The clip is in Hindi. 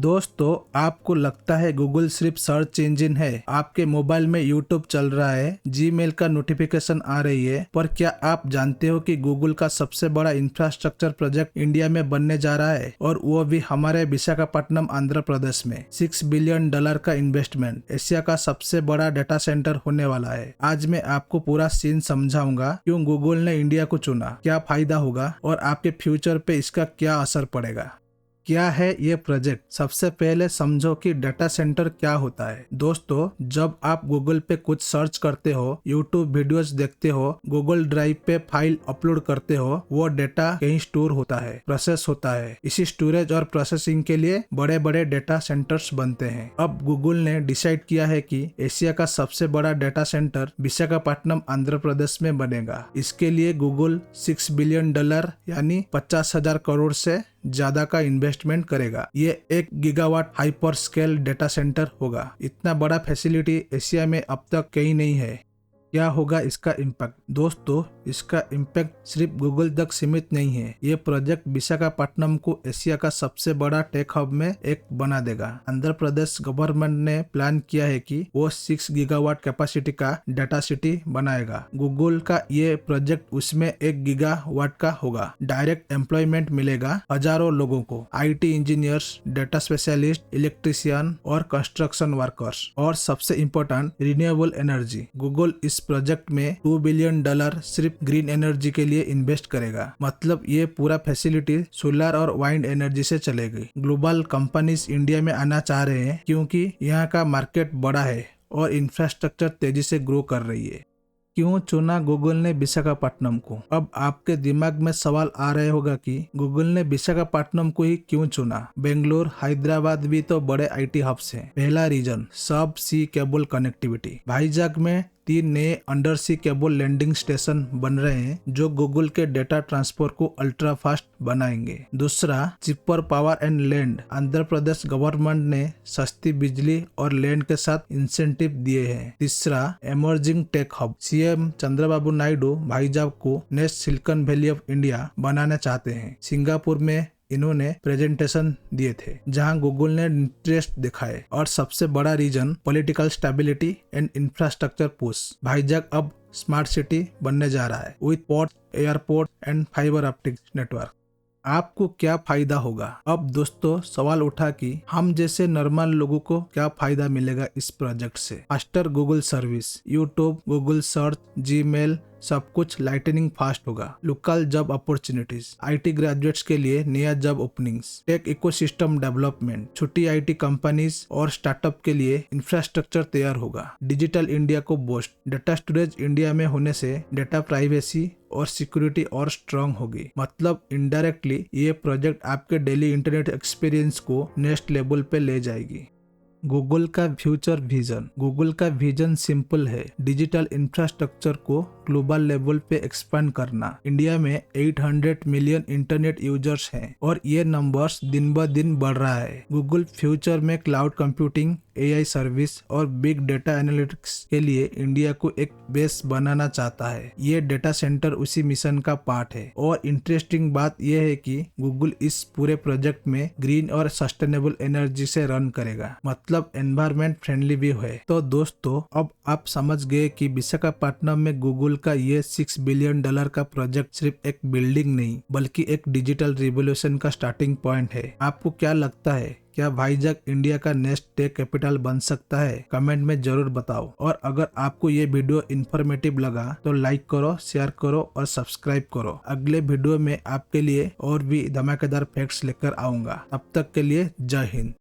दोस्तों, आपको लगता है गूगल सिर्फ सर्च इंजन है, आपके मोबाइल में यूट्यूब चल रहा है, जीमेल का नोटिफिकेशन आ रही है, पर क्या आप जानते हो कि गूगल का सबसे बड़ा इंफ्रास्ट्रक्चर प्रोजेक्ट इंडिया में बनने जा रहा है, और वो भी हमारे विशाखापट्टनम आंध्र प्रदेश में। $6 बिलियन का इन्वेस्टमेंट, एशिया का सबसे बड़ा डाटा सेंटर होने वाला है। आज मैं आपको पूरा सीन समझाऊंगा, क्यों गूगल ने इंडिया को चुना, क्या फायदा होगा और आपके फ्यूचर पे इसका क्या असर पड़ेगा। क्या है ये प्रोजेक्ट? सबसे पहले समझो कि डाटा सेंटर क्या होता है। दोस्तों, जब आप गूगल पे कुछ सर्च करते हो, यूट्यूब वीडियोस देखते हो, गूगल ड्राइव पे फाइल अपलोड करते हो, वो डेटा कहीं स्टोर होता है, प्रोसेस होता है। इसी स्टोरेज और प्रोसेसिंग के लिए बड़े बड़े डाटा सेंटर्स बनते हैं। अब गूगल ने डिसाइड किया है कि एशिया का सबसे बड़ा डाटा सेंटर विशाखापट्टनम आंध्र प्रदेश में बनेगा। इसके लिए गूगल $6 बिलियन यानी 50,000 करोड़ से ज्यादा का इन्वेस्टमेंट करेगा। ये 1 gigawatt hyper scale data centre होगा। इतना बड़ा फैसिलिटी एशिया में अब तक कहीं नहीं है। क्या होगा इसका इम्पैक्ट? दोस्तों, इसका इम्पैक्ट सिर्फ गूगल तक सीमित नहीं है। ये प्रोजेक्ट विशाखापट्टनम को एशिया का सबसे बड़ा टेक हब में एक बना देगा। आंध्र प्रदेश गवर्नमेंट ने प्लान किया है कि वो 6 गीगावाट कैपेसिटी का डाटा सिटी बनाएगा। गूगल का ये प्रोजेक्ट उसमें 1 गीगावाट का होगा। डायरेक्ट एम्प्लॉयमेंट मिलेगा हजारों लोगों को, IT engineers, data specialist, electrician और कंस्ट्रक्शन वर्कर्स। और सबसे इम्पोर्टेंट, रिन्यूएबल एनर्जी। गूगल इस प्रोजेक्ट में $2 बिलियन सिर्फ ग्रीन एनर्जी के लिए इन्वेस्ट करेगा। मतलब ये पूरा फैसिलिटी सोलर और वाइंड एनर्जी से चलेगी। ग्लोबल कंपनीज इंडिया में आना चाह रहे हैं, क्योंकि यहाँ का मार्केट बड़ा है और इंफ्रास्ट्रक्चर तेजी से ग्रो कर रही है। क्यों चुना गूगल ने विशाखापट्टनम को? अब आपके दिमाग में सवाल आ रहे होगा कि गूगल ने विशाखापट्टनम को ही क्यों चुना? बेंगलोर, हैदराबाद भी तो बड़े IT हब्स हैं। पहला रीजन, सब सी केबल कनेक्टिविटी। वाइजैक में 3 नए under sea cable landing station बन रहे हैं, जो गूगल के डेटा ट्रांसपोर्ट को अल्ट्रा फास्ट बनाएंगे। दूसरा, cheaper power and land. Andhra Pradesh government ने सस्ती बिजली और लैंड के साथ इंसेंटिव दिए हैं। तीसरा, emerging tech hub. CM Chandrababu Naidu Vizag को next Silicon Valley of India बनाना चाहते हैं। सिंगापुर में इन्होंने प्रेजेंटेशन दिए थे, जहां गूगल ने इंटरेस्ट दिखाए। और सबसे बड़ा reason, political stability and infrastructure push. Vizag अब स्मार्ट सिटी बनने जा रहा है, with port, airport and fibre optic network. आपको क्या फायदा होगा? अब दोस्तों, सवाल उठा कि हम जैसे नॉर्मल लोगों को क्या फायदा मिलेगा इस प्रोजेक्ट से। Faster Google service, YouTube, Google search, Gmail, सब कुछ लाइटनिंग फास्ट होगा। Local job opportunities, IT graduates के लिए नया job openings. Tech ecosystem development, छोटी IT कंपनीज और स्टार्टअप के लिए इंफ्रास्ट्रक्चर तैयार होगा। डिजिटल इंडिया को बूस्ट। डाटा स्टोरेज इंडिया में होने से डाटा प्राइवेसी और सिक्योरिटी और स्ट्रांग होगी। मतलब इनडायरेक्टली ये प्रोजेक्ट आपके डेली इंटरनेट एक्सपीरियंस को नेक्स्ट लेवल पे ले जाएगी। गूगल का फ्यूचर विजन। गूगल का विजन सिंपल है, डिजिटल इंफ्रास्ट्रक्चर को ग्लोबल लेवल पे एक्सपेंड करना। इंडिया में 800 मिलियन इंटरनेट यूजर्स हैं और ये नंबर्स दिन ब दिन बढ़ रहा है। गूगल फ्यूचर में क्लाउड कंप्यूटिंग, AI सर्विस और बिग डेटा एनालिटिक्स के लिए इंडिया को एक बेस बनाना चाहता है। ये डेटा सेंटर उसी मिशन का पार्ट है। और इंटरेस्टिंग बात यह है कि गूगल इस पूरे प्रोजेक्ट में ग्रीन और सस्टेनेबल एनर्जी से रन करेगा, मतलब एनवायरमेंट फ्रेंडली भी है। तो दोस्तों, अब आप समझ गए कि विशाखापट्टनम में गूगल का ये $6 बिलियन का प्रोजेक्ट सिर्फ एक बिल्डिंग नहीं, बल्कि एक डिजिटल रिवॉल्यूशन का स्टार्टिंग पॉइंट है। आपको क्या लगता है, क्या वाइजैक इंडिया का नेक्स्ट टेक कैपिटल बन सकता है? कमेंट में जरूर बताओ। और अगर आपको ये वीडियो इन्फॉर्मेटिव लगा तो लाइक करो, शेयर करो और सब्सक्राइब करो। अगले वीडियो में आपके लिए और भी धमाकेदार फैक्ट्स लेकर आऊंगा। तब तक के लिए जय हिंद।